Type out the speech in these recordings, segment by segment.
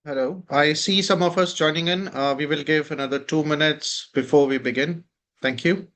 Hello. I see some of us joining in. We will give another 2 minutes before we begin. Thank you.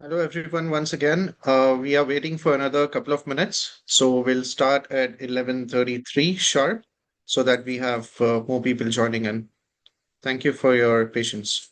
Hello, everyone. Once again, we are waiting for another couple of minutes. So we'll start at 11:33 sharp so that we have more people joining in. Thank you for your patience.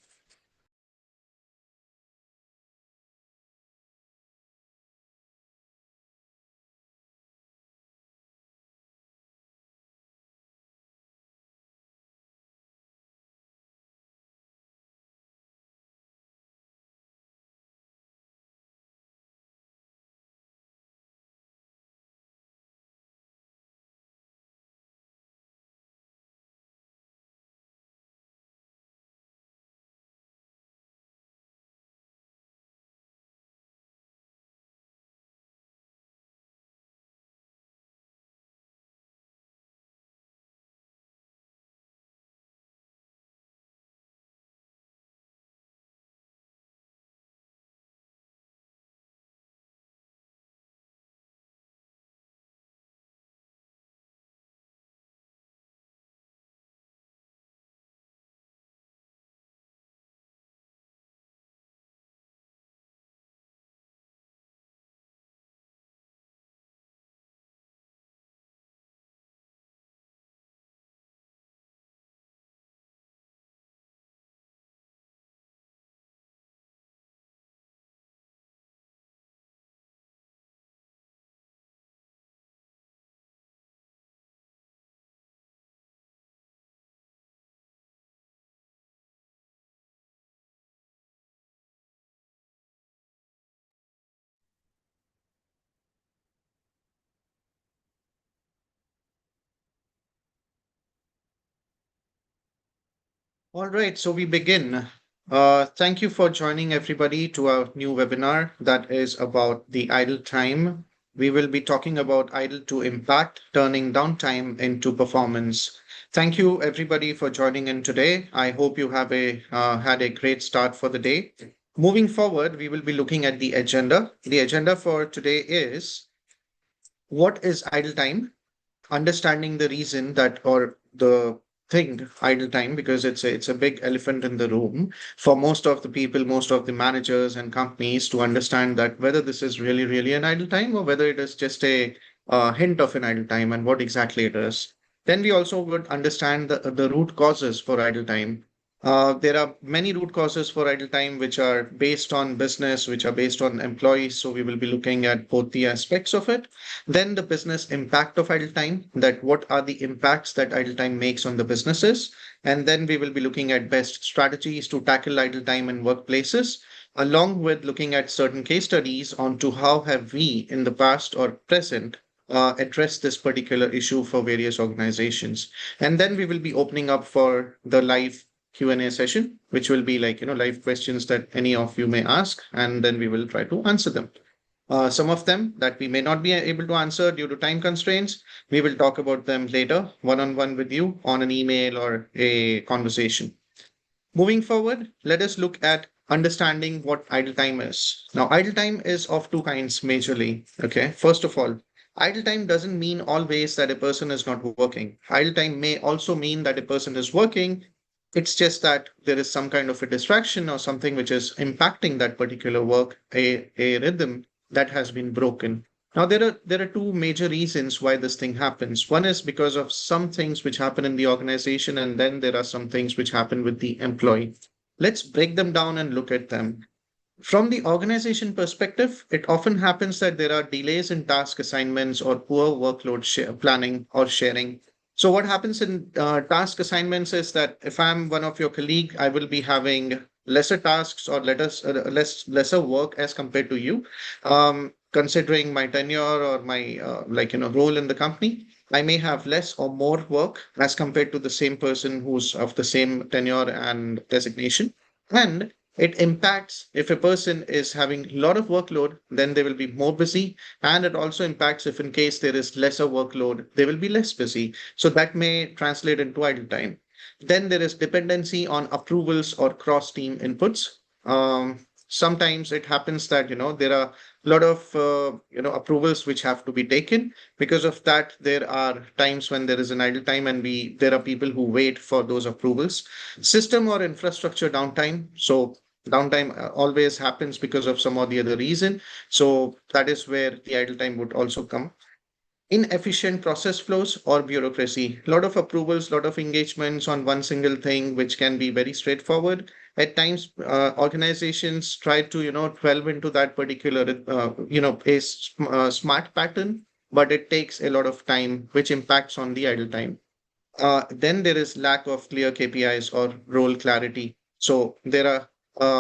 All right, so we begin. Thank you for joining everybody to our new webinar that is about the idle time. We will be talking about idle to impact, turning downtime into performance. Thank you everybody for joining in today. I hope you have had a great start for the day. Moving forward, we will be looking at the agenda. The agenda for today is what is idle time? Understanding the reason that or the thing idle time, because it's a big elephant in the room for most of the people, most of the managers and companies to understand that whether this is really an idle time or whether it is just a hint of an idle time and what exactly it is. Then we also would understand the root causes for idle time. There are many root causes for idle time which are based on business, which are based on employees, so we will be looking at both the aspects of it. Then the business impact of idle time, that what are the impacts that idle time makes on the businesses. And then we will be looking at best strategies to tackle idle time in workplaces, along with looking at certain case studies on to how have we in the past or present addressed this particular issue for various organizations. And then we will be opening up for the live Q&A session, which will be like, live questions that any of you may ask, and then we will try to answer them. Some of them that we may not be able to answer due to time constraints, we will talk about them later, one on one with you on an email or a conversation. Moving forward, let us look at understanding what idle time is. Now, idle time is of two kinds majorly. Okay. First of all, Idle time doesn't mean always that a person is not working. Idle time may also mean that a person is working. It's just that there is some kind of a distraction or something which is impacting that particular work, a rhythm that has been broken. Now there are two major reasons why this thing happens. One is because of some things which happen in the organization, and then there are some things which happen with the employee. Let's break them down and look at them. From the organization perspective, it often happens that there are delays in task assignments or poor workload planning or sharing. So what happens in task assignments is that if I'm one of your colleague, I will be having lesser tasks or lesser work as compared to you. Considering my tenure or my role in the company, I may have less or more work as compared to the same person who's of the same tenure and designation. And it impacts if a person is having a lot of workload, then they will be more busy. And it also impacts if in case there is lesser workload, they will be less busy. So that may translate into idle time. Then there is dependency on approvals or cross team inputs. Sometimes it happens that, there are a lot of, approvals which have to be taken. Because of that, there are times when there is an idle time and there are people who wait for those approvals. System or infrastructure downtime. So downtime always happens because of some or the other reason. So that is where the idle time would also come. Inefficient process flows or bureaucracy. A lot of approvals, lot of engagements on one single thing, which can be very straightforward. At times, organizations try to, delve into that particular, smart pattern, but it takes a lot of time, which impacts on the idle time. Then there is lack of clear KPIs or role clarity. So there are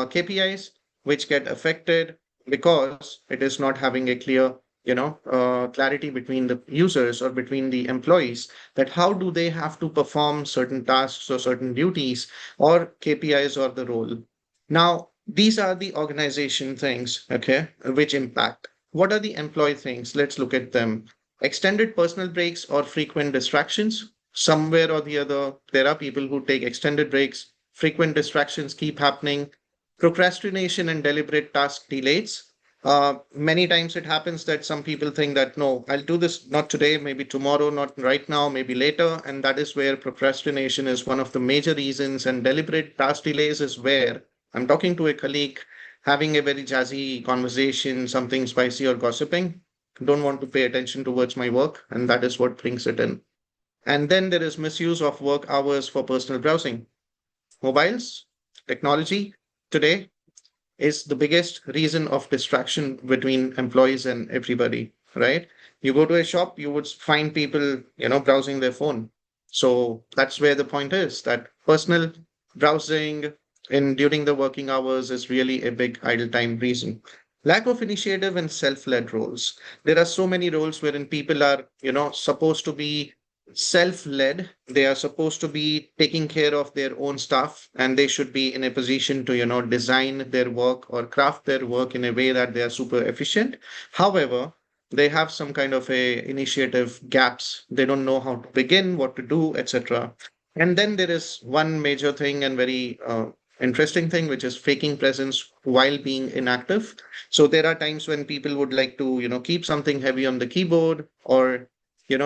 KPIs which get affected because it is not having a clear, clarity between the users or between the employees, that how do they have to perform certain tasks or certain duties or KPIs or the role. Now, these are the organization things, okay, which impact. What are the employee things? Let's look at them. Extended personal breaks or frequent distractions. Somewhere or the other, there are people who take extended breaks, frequent distractions keep happening, procrastination and deliberate task delays. Many times it happens that some people think that, no, I'll do this not today, maybe tomorrow, not right now, maybe later. And that is where procrastination is one of the major reasons. And deliberate task delays is where I'm talking to a colleague, having a very jazzy conversation, something spicy or gossiping, don't want to pay attention towards my work. And that is what brings it in. And then there is misuse of work hours for personal browsing. Mobiles, technology today is the biggest reason of distraction between employees and everybody, right? You go to a shop, you would find people, browsing their phone. So that's where the point is, that personal browsing in during the working hours is really a big idle time reason. Lack of initiative and self-led roles. There are so many roles wherein people are, supposed to be self-led. They are supposed to be taking care of their own stuff, and they should be in a position to, design their work or craft their work in a way that they are super efficient. However, they have some kind of a initiative gaps. They don't know how to begin, what to do, etc. And then there is one major thing and very interesting thing, which is faking presence while being inactive. So there are times when people would like to, keep something heavy on the keyboard, or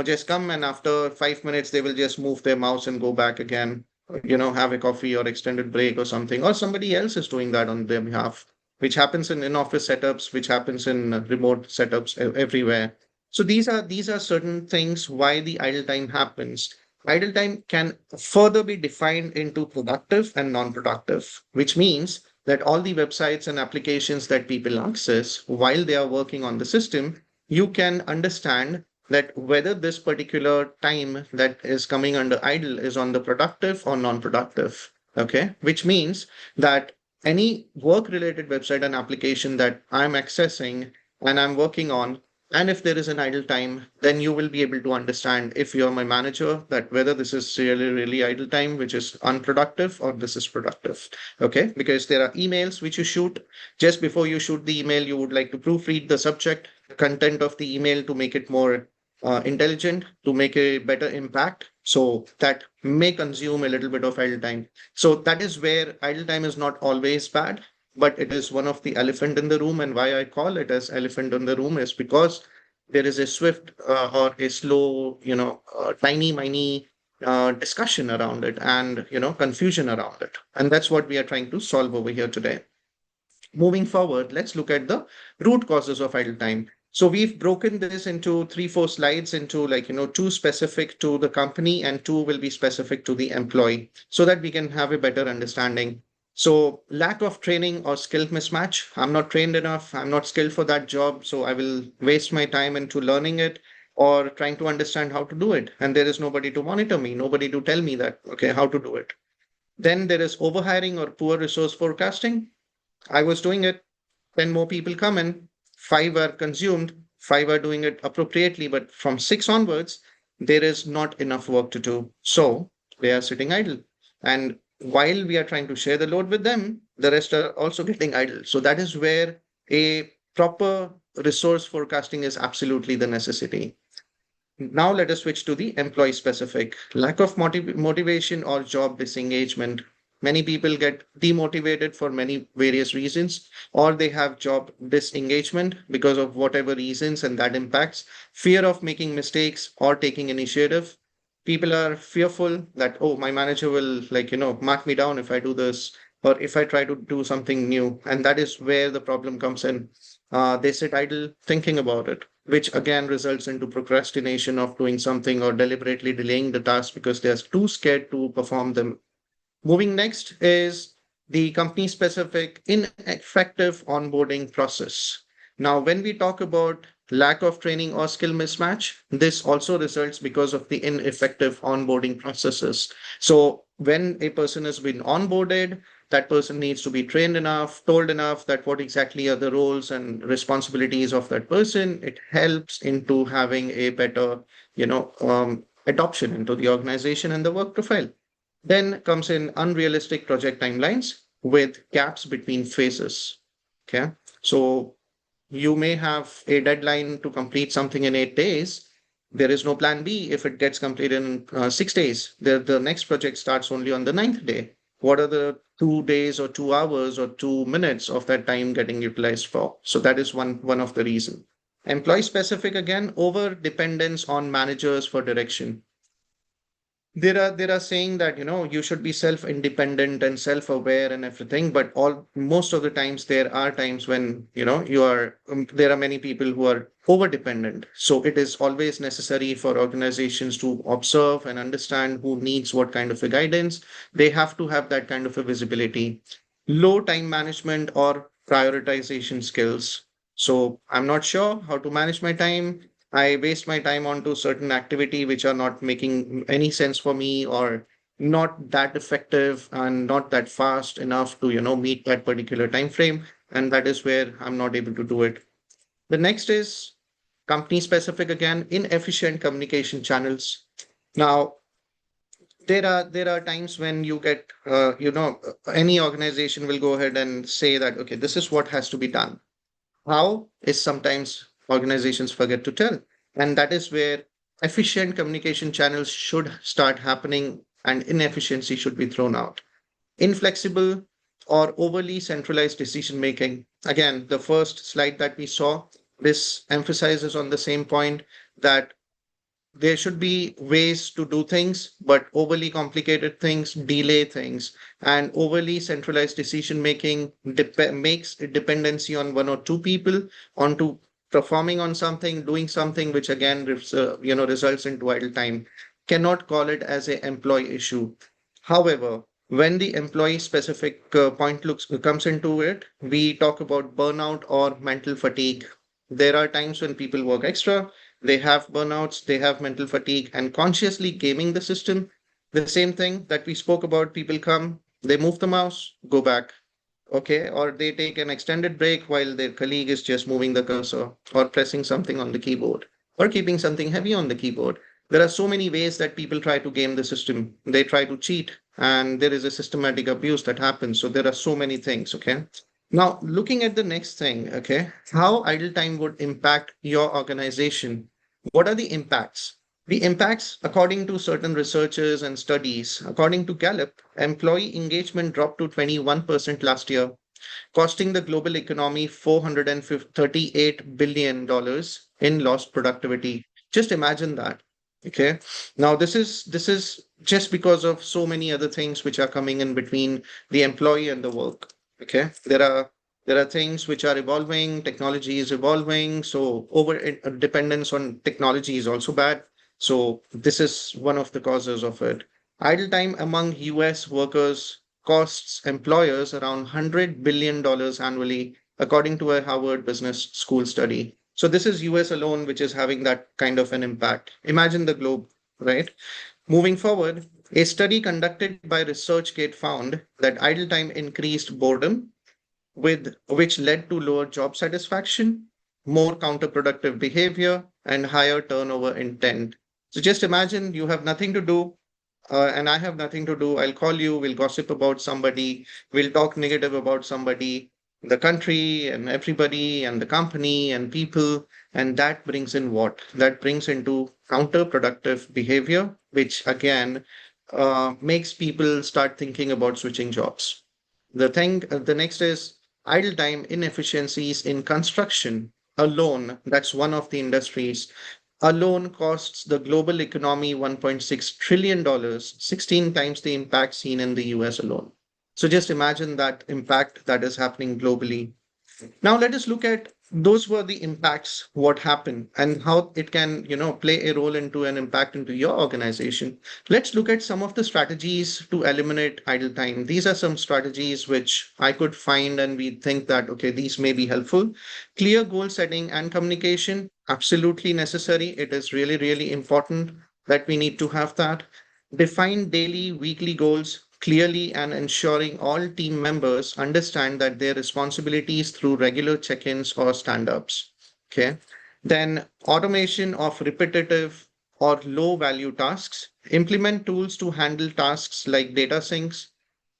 just come, and after 5 minutes they will just move their mouse and go back again, have a coffee or extended break or something, or somebody else is doing that on their behalf, which happens in in-office setups, which happens in remote setups everywhere. So these are certain things why the idle time happens. Idle time can further be defined into productive and non-productive, which means that all the websites and applications that people access while they are working on the system, you can understand that whether this particular time that is coming under idle is on the productive or non-productive. Okay, which means that any work related website and application that I'm accessing and I'm working on, and if there is an idle time, then you will be able to understand, if you're my manager, that whether this is really idle time, which is unproductive, or this is productive. Okay, because there are emails which you shoot. Just before you shoot the email, you would like to proofread the subject, content of the email to make it more intelligent, to make a better impact. So that may consume a little bit of idle time. So that is where idle time is not always bad, but it is one of the elephant in the room. And why I call it as elephant in the room is because there is a swift or a slow, tiny, miny discussion around it and, confusion around it. And that's what we are trying to solve over here today. Moving forward, let's look at the root causes of idle time. So we've broken this into three, four slides into like, two specific to the company and two will be specific to the employee so that we can have a better understanding. So lack of training or skill mismatch. I'm not trained enough. I'm not skilled for that job. So I will waste my time into learning it or trying to understand how to do it. And there is nobody to monitor me, nobody to tell me that, okay, how to do it. Then there is overhiring or poor resource forecasting. I was doing it, 10 more people come in, five are consumed, five are doing it appropriately, but from six onwards, there is not enough work to do. So they are sitting idle. And while we are trying to share the load with them, the rest are also getting idle. So that is where a proper resource forecasting is absolutely the necessity. Now let us switch to the employee specific. Lack of motivation or job disengagement. Many people get demotivated for many various reasons, or they have job disengagement because of whatever reasons, and that impacts fear of making mistakes or taking initiative. People are fearful that, oh, my manager will, like, mark me down if I do this or if I try to do something new. And that is where the problem comes in. They sit idle thinking about it, which again results into procrastination of doing something or deliberately delaying the task because they're too scared to perform them. Moving next is the company specific ineffective onboarding process. Now, when we talk about lack of training or skill mismatch, this also results because of the ineffective onboarding processes. So when a person has been onboarded, that person needs to be trained enough, told enough that what exactly are the roles and responsibilities of that person. It helps into having a better, adoption into the organization and the work profile. Then comes in unrealistic project timelines with gaps between phases. Okay. So you may have a deadline to complete something in 8 days. There is no plan B if it gets completed in 6 days. The next project starts only on the ninth day. What are the 2 days or 2 hours or 2 minutes of that time getting utilized for? So that is one of the reason. Employee specific again, over dependence on managers for direction. There are saying that you should be self independent and self aware and everything, but all most of the times there are times when you are there are many people who are over dependent. So it is always necessary for organizations to observe and understand who needs what kind of a guidance. They have to have that kind of a visibility. Low time management or prioritization skills. So I'm not sure how to manage my time. I waste my time onto certain activity which are not making any sense for me or not that effective and not that fast enough to meet that particular time frame, and that is where I'm not able to do it. The next is company specific again, inefficient communication channels. Now there are times when you get any organization will go ahead and say that, okay, this is what has to be done. How is sometimes organizations forget to tell. And that is where efficient communication channels should start happening and inefficiency should be thrown out. Inflexible or overly centralized decision making. Again, the first slide that we saw, this emphasizes on the same point that there should be ways to do things, but overly complicated things delay things, and overly centralized decision making makes a dependency on one or two people onto performing on something, doing something, which again results into idle time. Cannot call it as a employee issue. However, when the employee specific point looks comes into it, we talk about burnout or mental fatigue. There are times when people work extra, they have burnouts, they have mental fatigue, and consciously gaming the system. The same thing that we spoke about, people come, they move the mouse, go back. Okay, or they take an extended break while their colleague is just moving the cursor or pressing something on the keyboard or keeping something heavy on the keyboard. There are so many ways that people try to game the system. They try to cheat, and there is a systematic abuse that happens. So there are so many things. Okay. Now, looking at the next thing, okay, how idle time would impact your organization. What are the impacts? The impacts, according to certain researchers and studies, according to Gallup, employee engagement dropped to 21% last year. costing the global economy $438 billion in lost productivity. Just imagine that. Okay. Now this is just because of so many other things which are coming in between the employee and the work. Okay. There are things which are evolving, technology is evolving, so over dependence on technology is also bad. So this is one of the causes of it. Idle time among US workers costs employers around $100 billion annually, according to a Harvard Business School study. So this is US alone, which is having that kind of an impact. Imagine the globe, right? Moving forward, a study conducted by ResearchGate found that idle time increased boredom, with which led to lower job satisfaction, more counterproductive behavior, and higher turnover intent. So just imagine you have nothing to do, and I have nothing to do. I'll call you, we'll gossip about somebody, we'll talk negative about somebody, the country, and everybody, and the company, and people. And that brings in what? That brings into counterproductive behavior, which again makes people start thinking about switching jobs. The next is idle time inefficiencies in construction alone. That's one of the industries alone costs the global economy $1.6 trillion, 16 times the impact seen in the US alone. So just imagine that impact that is happening globally. Now let us look at those were the impacts, what happened and how it can, play a role into an impact into your organization. Let's look at some of the strategies to eliminate idle time. These are some strategies which I could find and we think that, okay, these may be helpful. Clear goal setting and communication, absolutely necessary. It is really, really important that we need to have that. Define daily, weekly goals clearly and ensuring all team members understand that their responsibilities through regular check-ins or stand-ups. Okay. Then automation of repetitive or low value tasks. Implement tools to handle tasks like data syncs,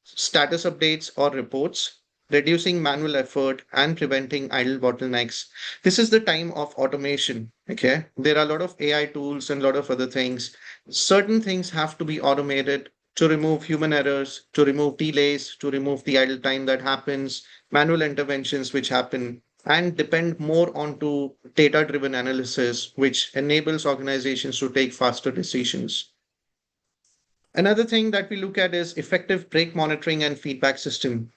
status updates or reports, reducing manual effort and preventing idle bottlenecks. This is the time of automation. Okay. There are a lot of AI tools and a lot of other things. Certain things have to be automated to remove human errors, to remove delays, to remove the idle time that happens, manual interventions which happen, and depend more onto data-driven analysis, which enables organizations to take faster decisions. Another thing that we look at is effective break monitoring and feedback system.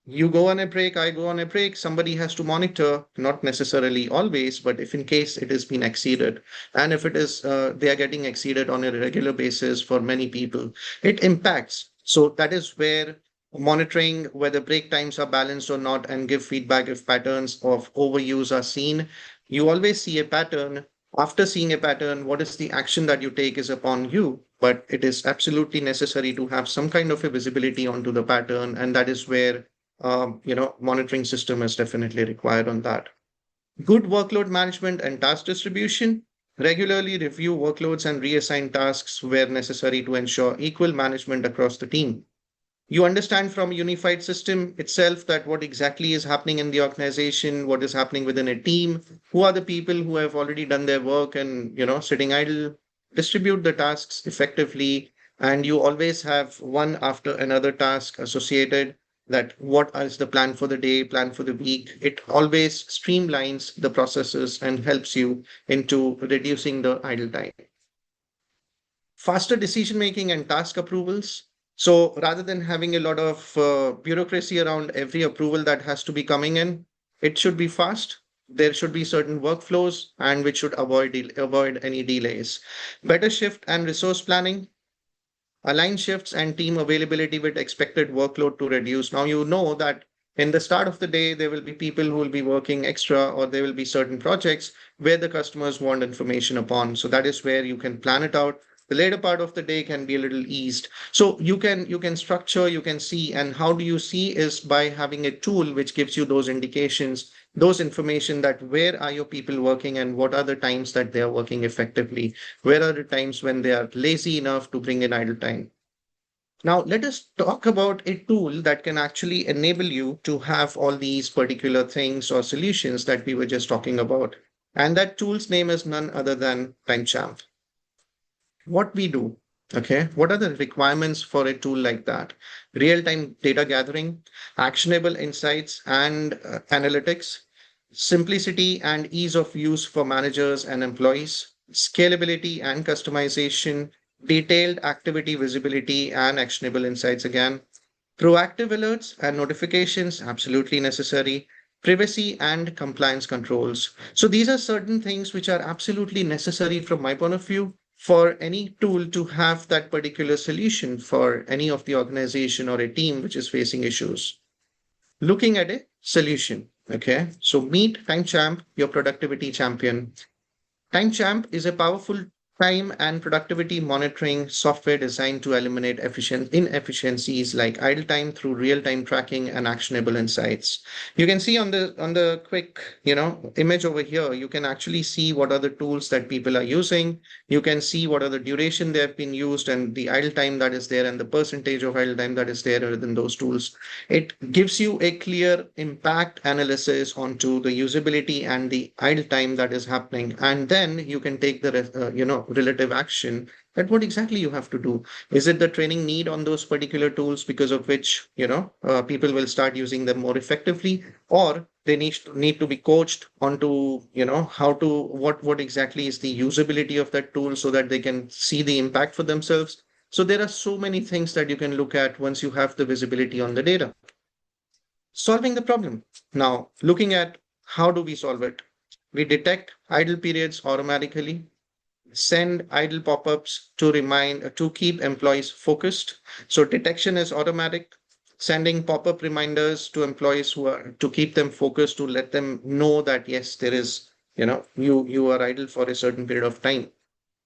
You go on a break, I go on a break, somebody has to monitor, not necessarily always, but if in case it has been exceeded, and if it is, they are getting exceeded on a regular basis for many people, it impacts. So that is where monitoring whether break times are balanced or not and give feedback if patterns of overuse are seen. You always see a pattern. After seeing a pattern, what is the action that you take is upon you, but it is absolutely necessary to have some kind of a visibility onto the pattern, and that is where monitoring system is definitely required on that. Good workload management and task distribution. Regularly review workloads and reassign tasks where necessary to ensure equal management across the team. You understand from a unified system itself that what exactly is happening in the organization, what is happening within a team, who are the people who have already done their work and, sitting idle, distribute the tasks effectively. And you always have one after another task associated, that what is the plan for the day, plan for the week. It always streamlines the processes and helps you into reducing the idle time. Faster decision making and task approvals. So rather than having a lot of bureaucracy around every approval that has to be coming in, it should be fast. There should be certain workflows and which should avoid any delays. Better shift and resource planning. Align shifts and team availability with expected workload to reduce. Now, you know that in the start of the day, there will be people who will be working extra, or there will be certain projects where the customers want information upon. So that is where you can plan it out. The later part of the day can be a little eased. So you can structure, you can see, and how do you see is by having a tool which gives you those indications, those information that where are your people working and what are the times that they are working effectively, where are the times when they are lazy enough to bring in idle time. Now, let us talk about a tool that can actually enable you to have all these particular things or solutions that we were just talking about. And that tool's name is none other than TimeChamp. What we do, Okay, what are the requirements for a tool like that? Real-time data gathering, actionable insights and analytics, simplicity and ease of use for managers and employees, scalability and customization, detailed activity visibility and actionable insights again, proactive alerts and notifications, absolutely necessary. Privacy and compliance controls. So these are certain things which are absolutely necessary from my point of view for any tool to have that particular solution for any of the organization or a team which is facing issues. Looking at a solution. Okay. So meet TimeChamp, your productivity champion. TimeChamp is a powerful time and productivity monitoring software designed to eliminate inefficiencies like idle time through real-time tracking and actionable insights. You can see on the quick, image over here, you can actually see what are the tools that people are using. You can see what are the duration they have been used and the idle time that is there and the percentage of idle time that is there within those tools. It gives you a clear impact analysis onto the usability and the idle time that is happening. And then you can take the, relative action that what exactly you have to do. Is it the training need on those particular tools because of which, people will start using them more effectively, or they need to be coached onto, how to, what exactly is the usability of that tool so that they can see the impact for themselves. So there are so many things that you can look at once you have the visibility on the data. Solving the problem. Now, looking at how do we solve it? We detect idle periods automatically, send idle pop-ups to remind to keep employees focused. So detection is automatic, sending pop-up reminders to employees who are to keep them focused, to let them know that yes, there is, you are idle for a certain period of time.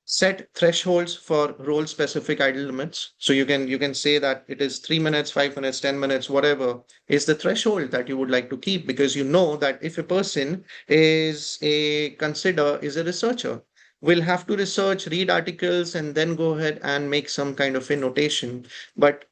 Set thresholds for role specific idle limits. So you can say that it is 3 minutes, 5 minutes, 10 minutes, whatever is the threshold that you would like to keep, because you know that if a person is a researcher, will have to research, read articles, and then go ahead and make some kind of a notation. But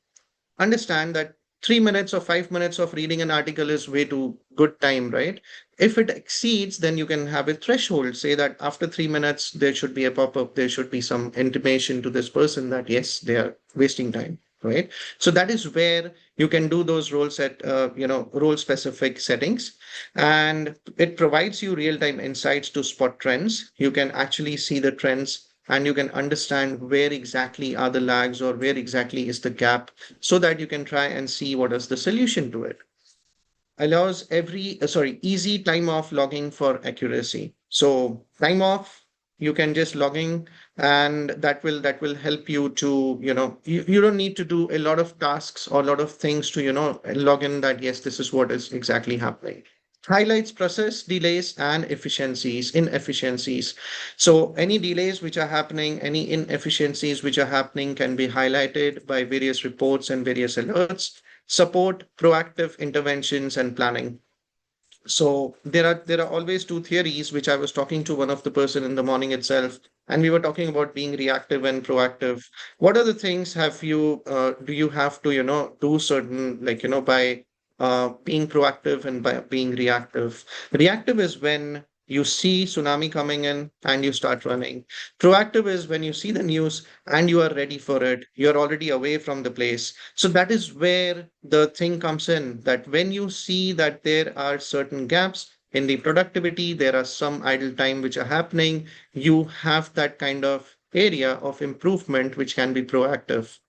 understand that 3 minutes or 5 minutes of reading an article is way too good time, right? If it exceeds, then you can have a threshold. Say that after 3 minutes, there should be a pop up, there should be some intimation to this person that yes, they are wasting time. Right. So that is where you can do those role specific settings, and it provides you real time insights to spot trends. You can actually see the trends and you can understand where exactly are the lags or where exactly is the gap so that you can try and see what is the solution to it. Allows easy time off logging for accuracy. So time off, you can just logging, and that will help you to, you don't need to do a lot of tasks or a lot of things to, log in that yes, this is what is exactly happening. Highlights process delays and inefficiencies. So any delays which are happening, any inefficiencies which are happening can be highlighted by various reports and various alerts. Support proactive interventions and planning. So there are always two theories which I was talking to one of the person in the morning itself, and we were talking about being reactive and proactive. What are the things have you do you have to do certain, like by being proactive and by being reactive? Reactive is when you see tsunami coming in and you start running. Proactive is when you see the news and you are ready for it. You're already away from the place. So that is where the thing comes in, that when you see that there are certain gaps in the productivity, there are some idle time which are happening, you have that kind of area of improvement which can be proactive.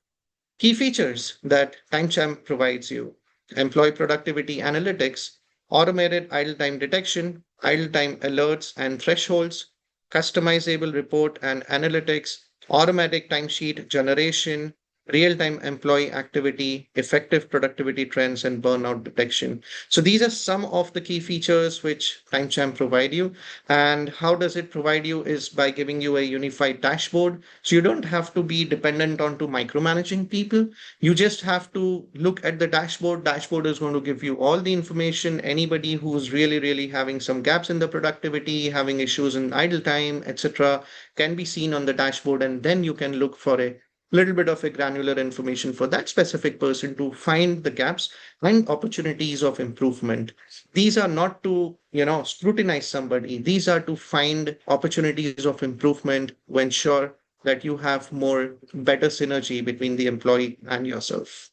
Key features that TimeChamp provides you: employee productivity analytics, automated idle time detection, idle time alerts and thresholds, customizable report and analytics, automatic timesheet generation, real time employee activity, effective productivity trends, and burnout detection. So, these are some of the key features which TimeChamp provide you. And how does it provide you is by giving you a unified dashboard. So you don't have to be dependent on to micromanaging people. You just have to look at the dashboard. Dashboard is going to give you all the information. Anybody who's really, really having some gaps in the productivity, having issues in idle time, etc., can be seen on the dashboard. And then you can look for a little bit of a granular information for that specific person to find the gaps and opportunities of improvement. These are not to, scrutinize somebody. These are to find opportunities of improvement to ensure that you have more better synergy between the employee and yourself.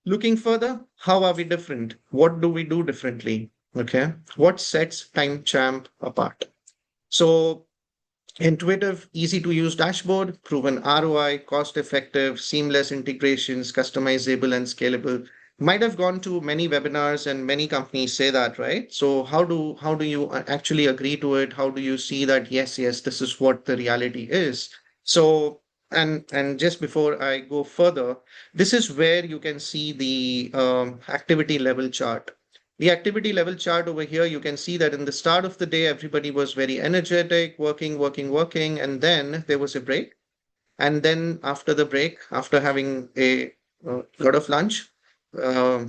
Looking further, how are we different? What do we do differently? Okay. What sets TimeChamp apart? So, intuitive, easy to use dashboard, proven ROI, cost effective, seamless integrations, customizable and scalable. Might have gone to many webinars and many companies say that, right? So how do you actually agree to it? How do you see that yes, this is what the reality is? So and just before I go further, this is where you can see the activity level chart. The activity level chart over here, you can see that in the start of the day, everybody was very energetic, working, and then there was a break. And then after the break, after having a lot of lunch,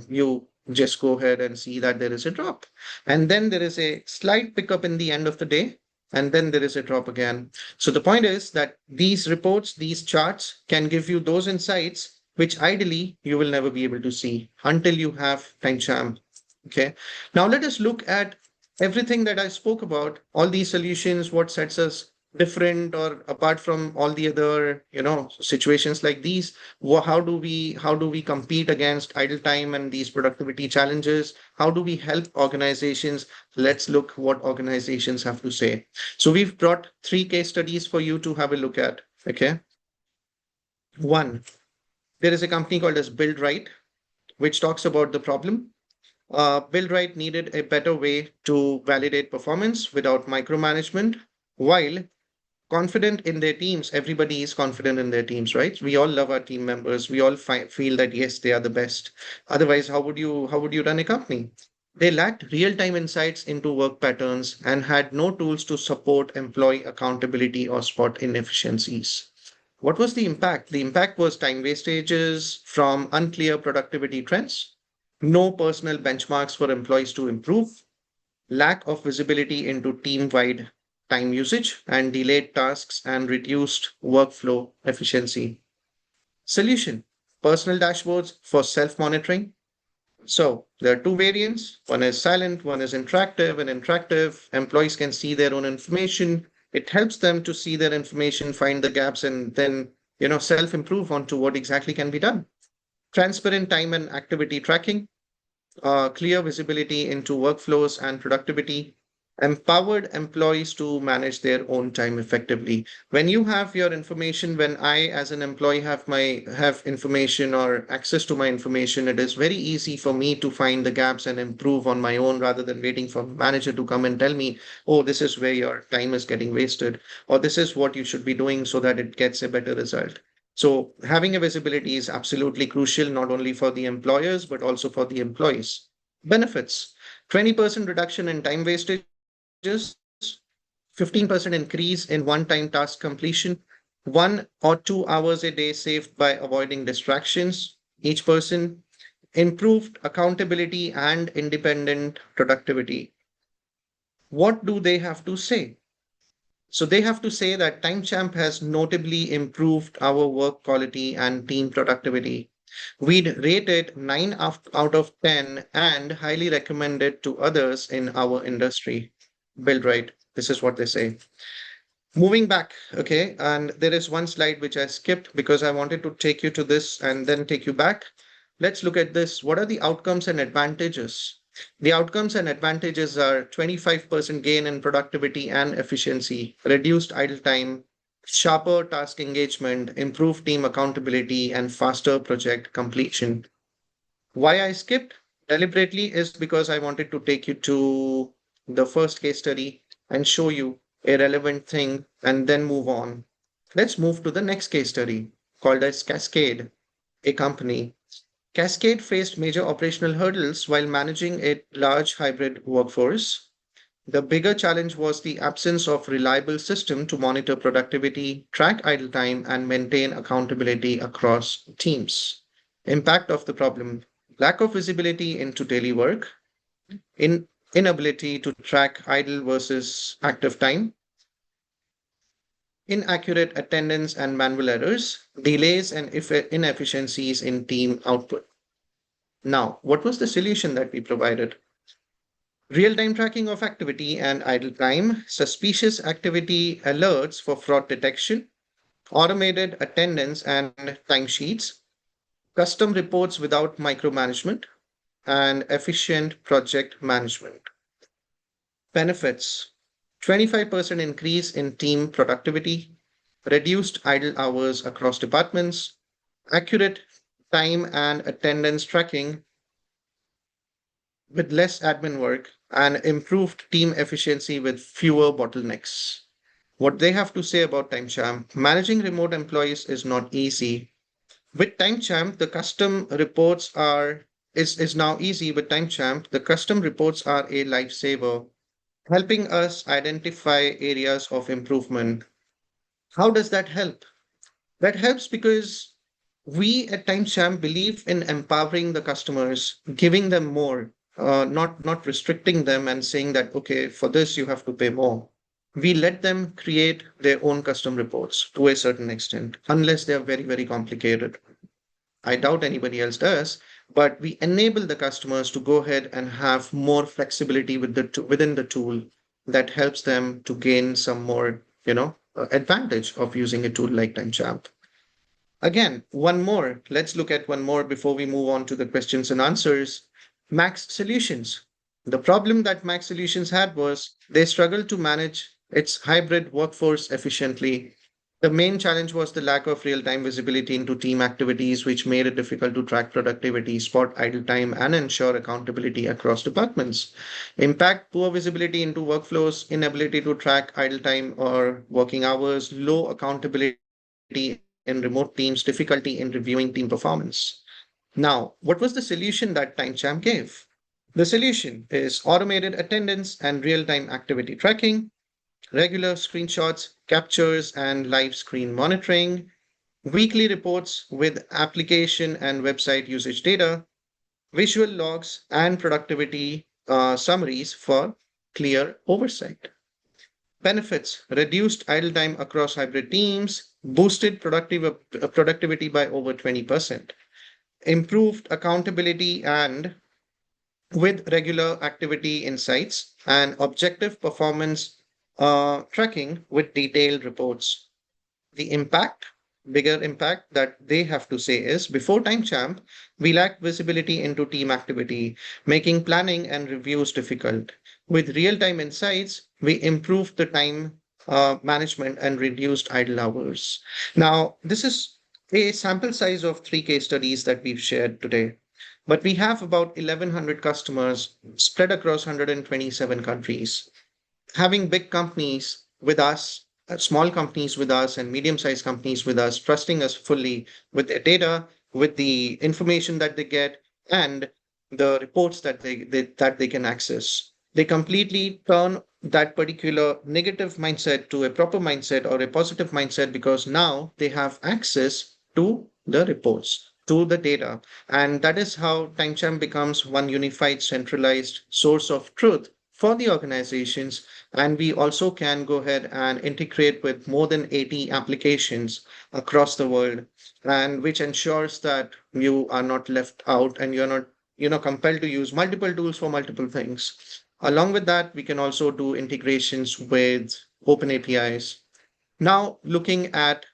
you just go ahead and see that there is a drop. And then there is a slight pickup in the end of the day, and then there is a drop again. So the point is that these reports, these charts can give you those insights, which ideally you will never be able to see until you have TimeChamp. Okay. Now let us look at everything that I spoke about, all these solutions, what sets us different or apart from all the other, situations like these. How do we compete against idle time and these productivity challenges? How do we help organizations? Let's look what organizations have to say. So we've brought three case studies for you to have a look at. Okay. One, there is a company called as BuildRight, which talks about the problem. BuildRight needed a better way to validate performance without micromanagement. While confident in their teams, everybody is confident in their teams, right? We all love our team members. We all feel that yes, they are the best. Otherwise, how would you run a company? They lacked real-time insights into work patterns and had no tools to support employee accountability or spot inefficiencies. What was the impact? The impact was time wastages from unclear productivity trends, no personal benchmarks for employees to improve, lack of visibility into team-wide time usage, and delayed tasks and reduced workflow efficiency. Solution: personal dashboards for self-monitoring. So there are two variants. One is silent, one is interactive. And interactive, employees can see their own information. It helps them to see their information, find the gaps, and then self-improve onto what exactly can be done. Transparent time and activity tracking, clear visibility into workflows and productivity, empowered employees to manage their own time effectively. When you have your information, when I as an employee have information or access to my information, it is very easy for me to find the gaps and improve on my own rather than waiting for manager to come and tell me, oh, this is where your time is getting wasted, or this is what you should be doing so that it gets a better result. So having a visibility is absolutely crucial, not only for the employers, but also for the employees. Benefits: 20% reduction in time wastages, 15% increase in one-time task completion, 1 or 2 hours a day saved by avoiding distractions, each person, improved accountability and independent productivity. What do they have to say? So they have to say that TimeChamp has notably improved our work quality and team productivity. We'd rate it 9 out of 10 and highly recommend it to others in our industry. Build right. This is what they say. Moving back, okay, and there is one slide which I skipped because I wanted to take you to this and then take you back. Let's look at this. What are the outcomes and advantages? The outcomes and advantages are 25% gain in productivity and efficiency, reduced idle time, sharper task engagement, improved team accountability, and faster project completion. Why I skipped deliberately is because I wanted to take you to the first case study and show you a relevant thing and then move on. Let's move to the next case study called as Cascade, a company. Cascade faced major operational hurdles while managing a large hybrid workforce. The bigger challenge was the absence of reliable system to monitor productivity, track idle time, and maintain accountability across teams. Impact of the problem: lack of visibility into daily work, inability to track idle versus active time, inaccurate attendance and manual errors, delays and inefficiencies in team output. Now, what was the solution that we provided? Real-time tracking of activity and idle time, suspicious activity alerts for fraud detection, automated attendance and timesheets, custom reports without micromanagement, and efficient project management. Benefits: 25% increase in team productivity, reduced idle hours across departments, accurate time and attendance tracking with less admin work, and improved team efficiency with fewer bottlenecks. What they have to say about TimeChamp: managing remote employees is not easy. With TimeChamp, the custom reports are is now easy. With TimeChamp, the custom reports are a lifesaver, helping us identify areas of improvement. How does that help? That helps because we at TimeChamp believe in empowering the customers, giving them more, not restricting them and saying that, okay, for this you have to pay more. We let them create their own custom reports to a certain extent, unless they are very, very complicated. I doubt anybody else does, but we enable the customers to go ahead and have more flexibility with within the tool that helps them to gain some more, advantage of using a tool like TimeChamp. Again, one more. Let's look at one more before we move on to the questions and answers. Max Solutions. The problem that Max Solutions had was they struggled to manage its hybrid workforce efficiently. The main challenge was the lack of real time visibility into team activities, which made it difficult to track productivity, spot idle time, and ensure accountability across departments. Impact: poor visibility into workflows, inability to track idle time or working hours, low accountability in remote teams, difficulty in reviewing team performance. Now, what was the solution that TimeChamp gave? The solution is automated attendance and real time activity tracking, regular screenshots, captures, and live screen monitoring, weekly reports with application and website usage data, visual logs, and productivity summaries for clear oversight. Benefits: reduced idle time across hybrid teams, boosted productivity by over 20%, improved accountability and with regular activity insights, and objective performance tracking with detailed reports. The impact, bigger impact that they have to say is: before TimeChamp, we lacked visibility into team activity, making planning and reviews difficult. With real time insights, we improved the time management and reduced idle hours. Now, this is a sample size of three case studies that we've shared today. But we have about 1,100 customers spread across 127 countries. Having big companies with us, small companies with us, and medium sized companies with us, trusting us fully with their data, with the information that they get, and the reports that that they can access. They completely turn that particular negative mindset to a proper mindset or a positive mindset, because now they have access to the reports, to the data. And that is how TimeChamp becomes one unified, centralized source of truth for the organizations. And we also can go ahead and integrate with more than 80 applications across the world, and which ensures that you are not left out and you're not, compelled to use multiple tools for multiple things. Along with that, we can also do integrations with open APIs. Now, looking at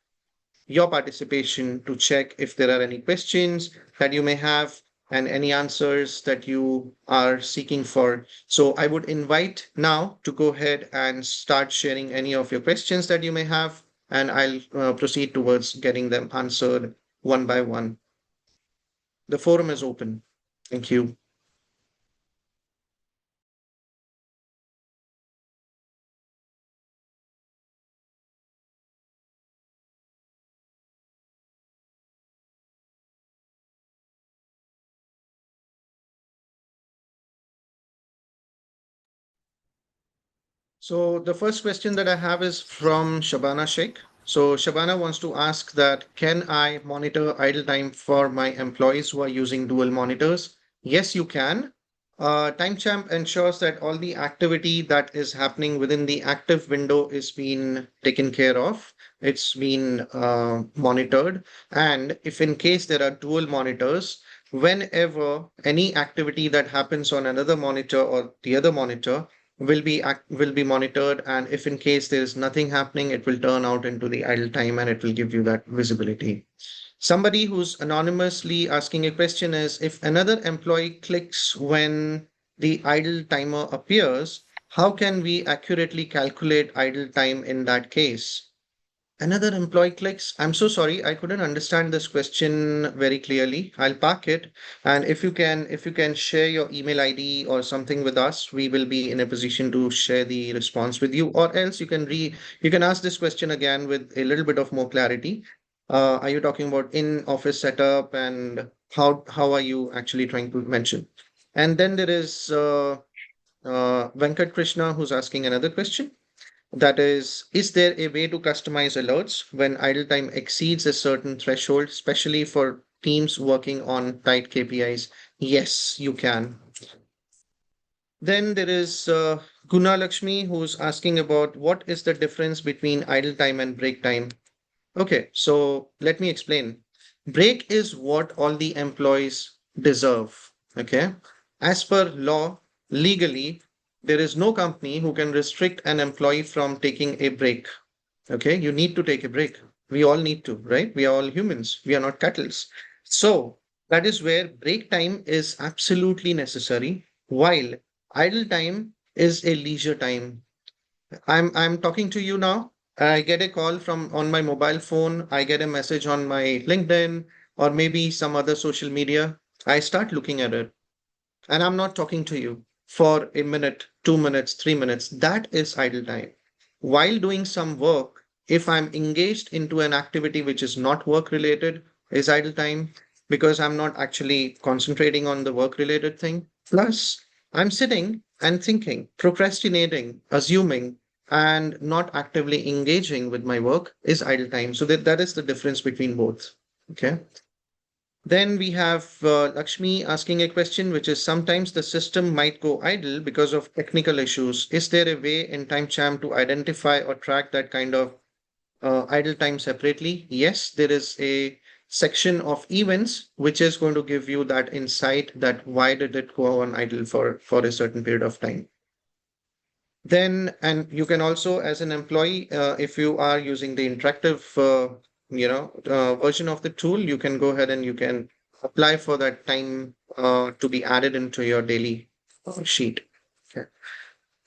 your participation to check if there are any questions that you may have and any answers that you are seeking for. So I would invite now to go ahead and start sharing any of your questions that you may have, and I'll proceed towards getting them answered one by one. The forum is open. Thank you. So the first question that I have is from Shabana Sheikh. So Shabana wants to ask that, can I monitor idle time for my employees who are using dual monitors? Yes, you can. TimeChamp ensures that all the activity that is happening within the active window is being taken care of. It's been monitored. And if in case there are dual monitors, whenever any activity that happens on another monitor or the other monitor, will be monitored, and if in case there is nothing happening, it will turn out into the idle time and it will give you that visibility. Somebody who's anonymously asking a question is, if another employee clicks when the idle timer appears, how can we accurately calculate idle time in that case? Another employee clicks. I'm so sorry, I couldn't understand this question very clearly. I'll park it. And if you can share your email ID or something with us, we will be in a position to share the response with you. Or else you can ask this question again with a little bit of more clarity. Are you talking about in office setup, and how are you actually trying to mention? And then there is Venkat Krishna who's asking another question. That is there a way to customize alerts when idle time exceeds a certain threshold, especially for teams working on tight KPIs? Yes, you can. Then there is Guna Lakshmi who's asking about what is the difference between idle time and break time. Okay, so let me explain. Break is what all the employees deserve. Okay. As per law, legally, there is no company who can restrict an employee from taking a break. Okay. You need to take a break. We all need to, right? We are all humans. We are not cattles. So that is where break time is absolutely necessary, while idle time is a leisure time. I'm talking to you now. I get a call from on my mobile phone. I get a message on my LinkedIn or maybe some other social media. I start looking at it, and I'm not talking to you for a minute, 2 minutes, 3 minutes. That is idle time. While doing some work, if I'm engaged into an activity which is not work related, is idle time because I'm not actually concentrating on the work related thing. Plus, I'm sitting and thinking, procrastinating, assuming, and not actively engaging with my work is idle time. So that is the difference between both. Okay. Then we have Lakshmi asking a question, which is sometimes the system might go idle because of technical issues. Is there a way in TimeChamp to identify or track that kind of idle time separately? Yes, there is a section of events which is going to give you that insight that why did it go on idle for a certain period of time. Then, and you can also, as an employee, if you are using the interactive, version of the tool, you can go ahead and you can apply for that time to be added into your daily sheet. Okay.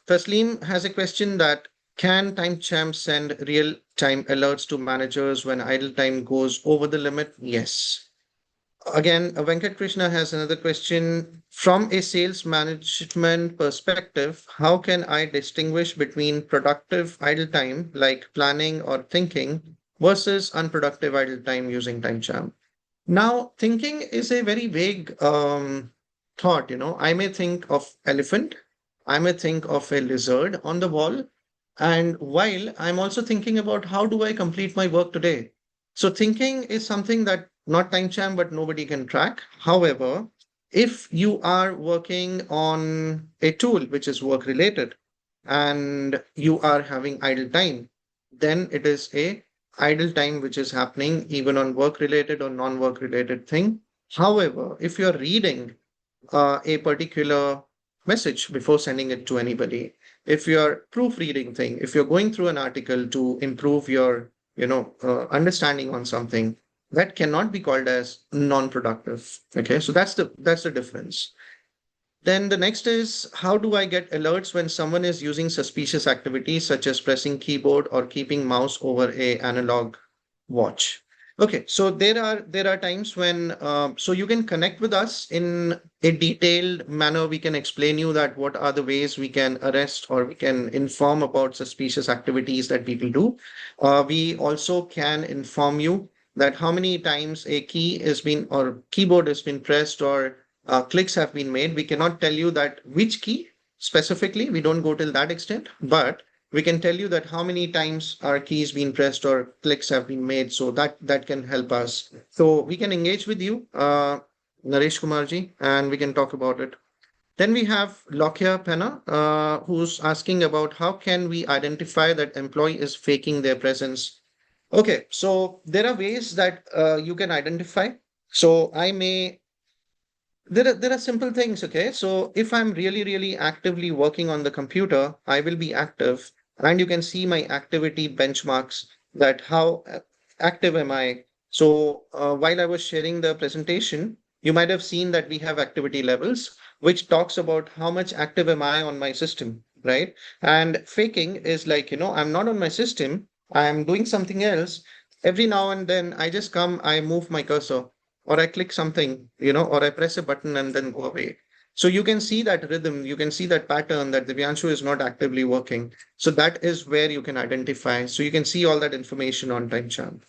Taslim has a question that can TimeChamp send real-time alerts to managers when idle time goes over the limit? Yes. Again, Venkat Krishna has another question. From a sales management perspective, how can I distinguish between productive idle time, like planning or thinking, versus unproductive idle time using TimeChamp? Now, thinking is a very vague thought. I may think of elephant, I may think of a lizard on the wall, and while I'm also thinking about how do I complete my work today. So thinking is something that not time champ, but nobody can track. However, if you are working on a tool which is work related and you are having idle time, then it is a idle time which is happening even on work related or non-work related thing. However, if you're reading a particular message before sending it to anybody, if you're proofreading thing, if you're going through an article to improve your understanding on something, that cannot be called as non-productive. Okay, so that's the difference. Then the next is, how do I get alerts when someone is using suspicious activities such as pressing keyboard or keeping mouse over a analog watch? Okay, so there are times when so you can connect with us in a detailed manner. We can explain you that what are the ways we can arrest or we can inform about suspicious activities that people do. We also can inform you that how many times a key has been or keyboard has been pressed or clicks have been made. We cannot tell you that which key specifically. We don't go till that extent, but we can tell you that how many times our keys been pressed or clicks have been made. So that can help us. So we can engage with you, Naresh Kumarji, and we can talk about it. Then we have Lokia Penna, who's asking about how can we identify that employee is faking their presence. Okay, so there are ways that you can identify. So I may There are simple things, okay? So if I'm really actively working on the computer, I will be active, and you can see my activity benchmarks, that how active am I. So while I was sharing the presentation, you might have seen that we have activity levels, which talks about how much active am I on my system, right? And faking is like, I'm not on my system, I'm doing something else. Every now and then I just come, I move my cursor, or I click something, or I press a button and then go away. So you can see that rhythm, you can see that pattern, that Divyanshu is not actively working. So that is where you can identify. So you can see all that information on TimeChamp.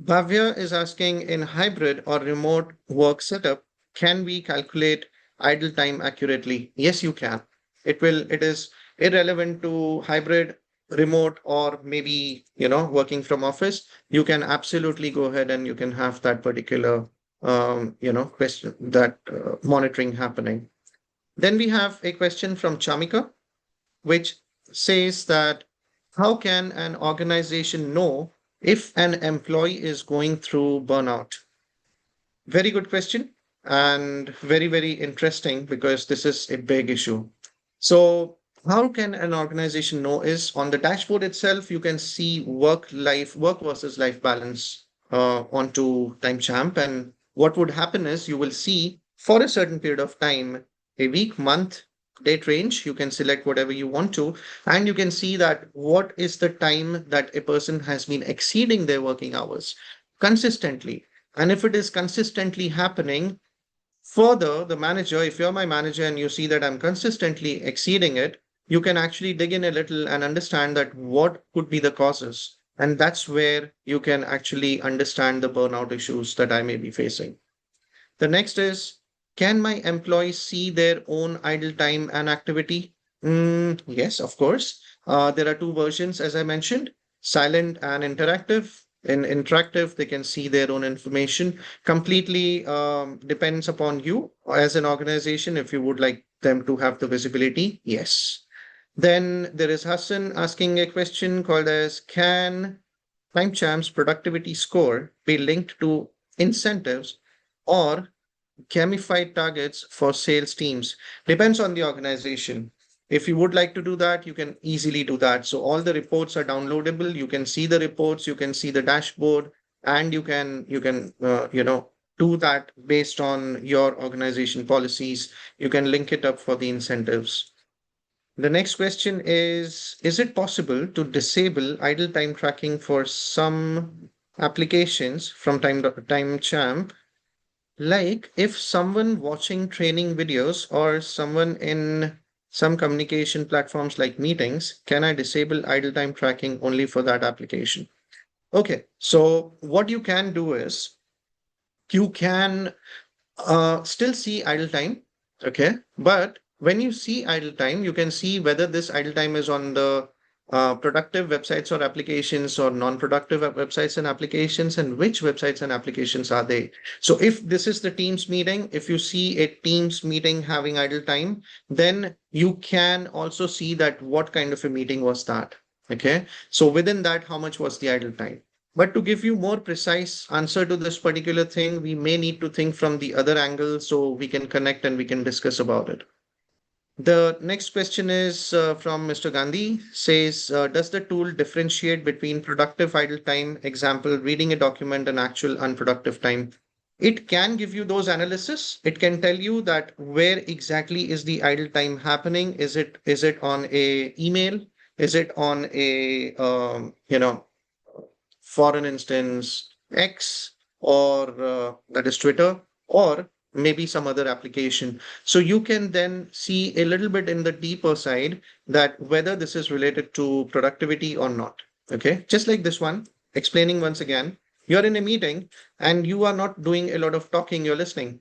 Bhavya is asking, in hybrid or remote work setup, can we calculate idle time accurately? Yes, you can. It is irrelevant to hybrid, remote, or maybe, working from office. You can absolutely go ahead and you can have that particular, question, that monitoring happening. Then we have a question from Chamika, which says that how can an organization know if an employee is going through burnout? Very good question, and very interesting, because this is a big issue. So, how can an organization know is on the dashboard itself, you can see work versus life balance onto TimeChamp. And what would happen is you will see for a certain period of time, a week, month, date range, you can select whatever you want to, and you can see that what is the time that a person has been exceeding their working hours consistently. And if it is consistently happening, further, the manager, if you're my manager and you see that I'm consistently exceeding it, you can actually dig in a little and understand that what could be the causes. And that's where you can actually understand the burnout issues that I may be facing. The next is, can my employees see their own idle time and activity? Yes, of course. There are two versions, as I mentioned, silent and interactive. In interactive, they can see their own information. Completely depends upon you as an organization if you would like them to have the visibility. Yes. Then there is Hassan asking a question called as, can TimeChamp's productivity score be linked to incentives or gamified targets for sales teams? Depends on the organization. If you would like to do that, you can easily do that. So all the reports are downloadable. You can see the reports, you can see the dashboard, and you can do that based on your organization policies. You can link it up for the incentives. The next question is it possible to disable idle time tracking for some applications from TimeChamp? Like if someone watching training videos or someone in some communication platforms like meetings, can I disable idle time tracking only for that application? Okay, so what you can do is you can still see idle time. Okay. But when you see idle time, you can see whether this idle time is on the productive websites or applications or non-productive websites and applications, and which websites and applications are they. So if this is the Teams meeting, if you see a Teams meeting having idle time, then you can also see that what kind of a meeting was that. Okay. So within that, how much was the idle time? But to give you more precise answer to this particular thing, we may need to think from the other angle so we can connect and we can discuss about it. The next question is from Mr. Gandhi, says, does the tool differentiate between productive idle time, example, reading a document, and actual unproductive time? It can give you those analysis. It can tell you that where exactly is the idle time happening. Is it on a email? Is it on a for an instance, X, or that is Twitter, or maybe some other application. So you can then see a little bit in the deeper side that whether this is related to productivity or not. Okay. Just like this one, explaining once again, you're in a meeting and you are not doing a lot of talking, you're listening.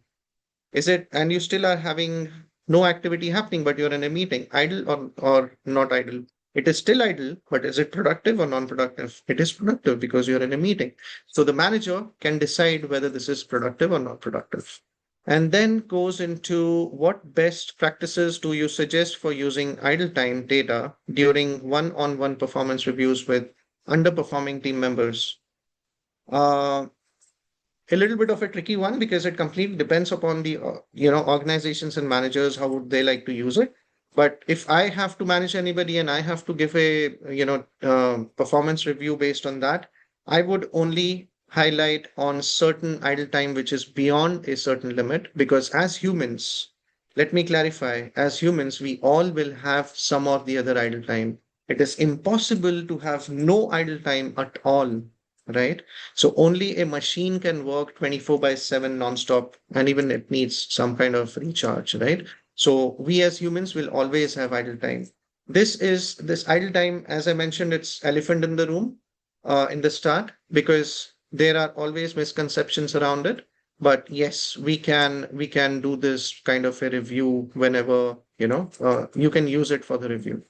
Is it, and you still are having no activity happening, but you're in a meeting, idle or not idle? It is still idle, but is it productive or non-productive? It is productive because you're in a meeting. So the manager can decide whether this is productive or not productive. And then goes into what best practices do you suggest for using idle time data during one-on-one performance reviews with underperforming team members? Uh, a little bit of a tricky one because it completely depends upon the organizations and managers how would they like to use it. But if I have to manage anybody and I have to give a performance review based on that, I would only highlight on certain idle time which is beyond a certain limit, because as humans, let me clarify, as humans we all will have some of the other idle time. It is impossible to have no idle time at all, right? So only a machine can work 24 by 7 nonstop, and even it needs some kind of recharge, right? So we as humans will always have idle time. This idle time, as I mentioned, it's elephant in the room in the start, because there are always misconceptions around it. But yes, we can do this kind of a review whenever you can use it for the review.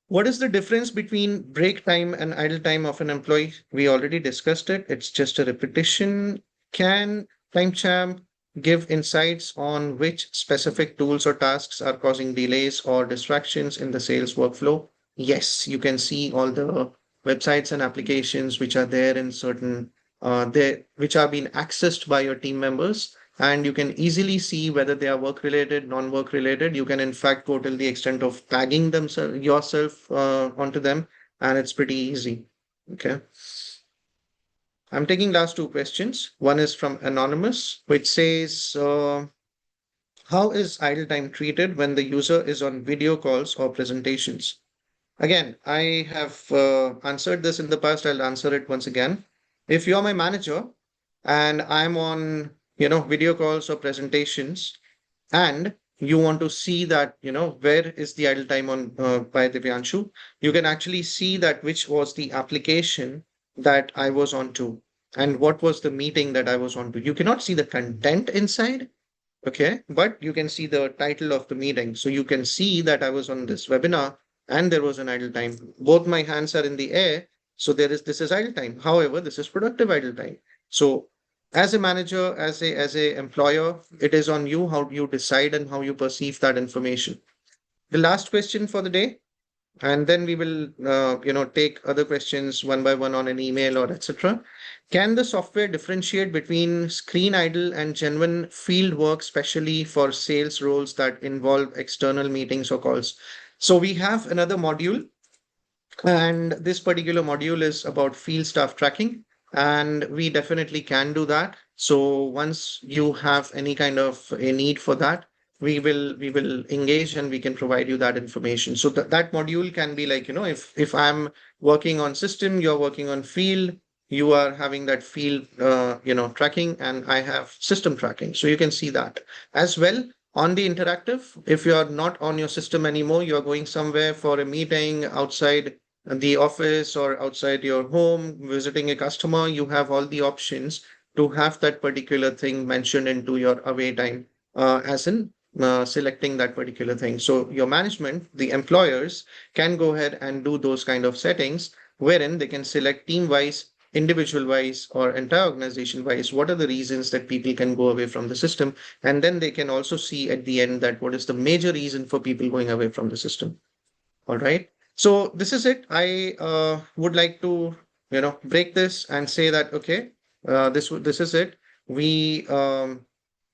What is the difference between break time and idle time of an employee? We already discussed it. It's just a repetition. Can TimeChamp give insights on which specific tools or tasks are causing delays or distractions in the sales workflow? Yes, you can see all the websites and applications which are there in certain which are being accessed by your team members, and you can easily see whether they are work related, non-work related. You can in fact go till the extent of tagging them yourself onto them, and it's pretty easy. Okay, I'm taking last two questions. One is from anonymous, which says how is idle time treated when the user is on video calls or presentations? Again, I have answered this in the past. I'll answer it once again. If you're my manager and I'm on video calls or presentations, and you want to see that where is the idle time on by Divyanshu, you can actually see that which was the application that I was on to, and what was the meeting that I was on to. You cannot see the content inside, okay, but you can see the title of the meeting, so you can see that I was on this webinar and there was an idle time. Both my hands are in the air, so this is idle time. However, this is productive idle time. So as a manager, as a employer, it is on you how you decide and how you perceive that information. The last question for the day, and then we will take other questions one by one on an email or etc. Can the software differentiate between screen idle and genuine field work, especially for sales roles that involve external meetings or calls? So we have another module, and this particular module is about field staff tracking, and we definitely can do that. So once you have any kind of a need for that, we will engage and we can provide you that information. So that module can be like, if I'm working on system, you're working on field, you are having that field tracking, and I have system tracking. So you can see that as well. On the interactive, if you're not on your system anymore, you're going somewhere for a meeting outside the office or outside your home, visiting a customer, you have all the options to have that particular thing mentioned into your away time, as in selecting that particular thing. So your management, the employers, can go ahead and do those kind of settings wherein they can select team wise, individual wise, or entire organization wise what are the reasons that people can go away from the system, and then they can also see at the end that what is the major reason for people going away from the system. All right. So this is it. I would like to, break this and say that okay, this is it. We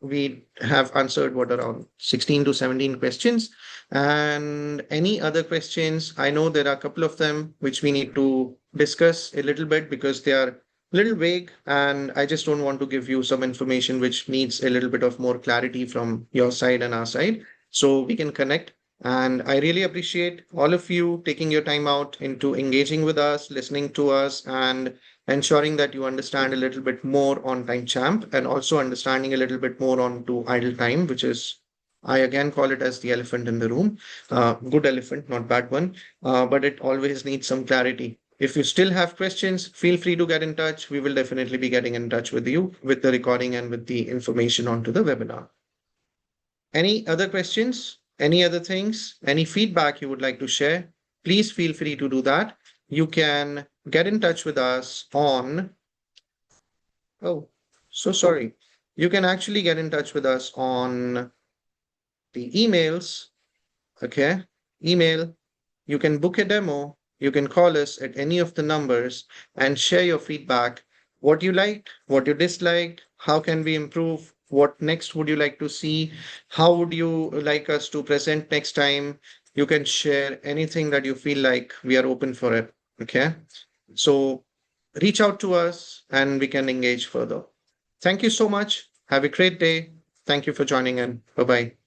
we have answered what around 16 to 17 questions, and any other questions. I know there are a couple of them which we need to discuss a little bit because they are a little vague, and I just don't want to give you some information which needs a little bit of more clarity from your side and our side. So we can connect, and I really appreciate all of you taking your time out into engaging with us, listening to us, and ensuring that you understand a little bit more on Time Champ and also understanding a little bit more on to idle time, which is, I again call it as the elephant in the room. Good elephant, not bad one, but it always needs some clarity. If you still have questions, feel free to get in touch. We will definitely be getting in touch with you with the recording and with the information onto the webinar. Any other questions? Any other things? Any feedback you would like to share? Please feel free to do that. You can get in touch with us on, oh, so sorry. You can actually get in touch with us on the emails. Okay. Email. You can book a demo. You can call us at any of the numbers and share your feedback what you liked, what you disliked, how can we improve, what next would you like to see, how would you like us to present next time. You can share anything that you feel like. We are open for it. Okay. So reach out to us and we can engage further. Thank you so much. Have a great day. Thank you for joining in. Bye bye.